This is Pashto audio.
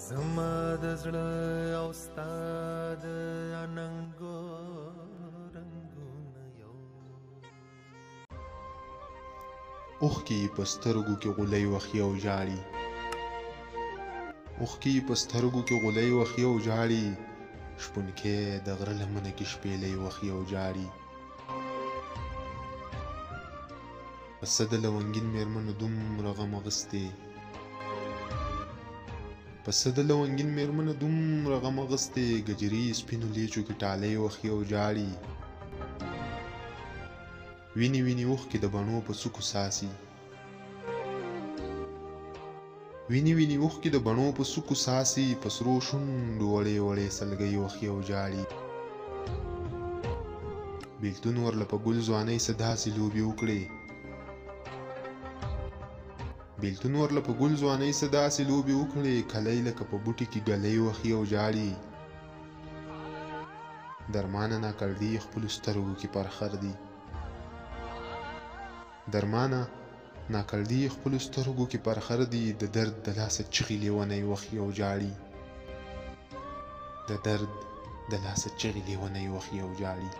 زما د زړه او ستا د اننګو رنګونه یو اوښکې په سترګو کې غولی وخي او ژاړي اوښکې په سترګو کې غولی وخي او ژاړي شپونکی د غره لمنه کې شپېلۍ وخي او ژاړي پسه د لونګین مېرمنو دومره غم اخیستی پسه د لونګین مېرمنو دومره غم اخیستی ګجري سپینو لیچو کې ټالۍ وخي او ژاړي ویني ویني اوښکې د بڼو په څوکو ساسي ویني ویني اوښکې د بڼو په څوکو ساسي په سرو شونډو وړې وړې سلګۍ وخي او ژاړي بېلتون ورله په ګل ځوانۍ څه داسې لوبې وکړې بېلتون ورله په ګل ځوانۍ څه داسې لوبې وکړې کلی لکه په بوټي کې ګلۍ وخي او ژاړي درمانه ناکړدي خپلو سترګو کې پرخر دي درمانه ناکړدي خپلو سترګو کې پرخر دي د درد د لاسه چغې لیونی وخي او ژاړي د درد د لاسه چغې لیونی وخي او ژاړي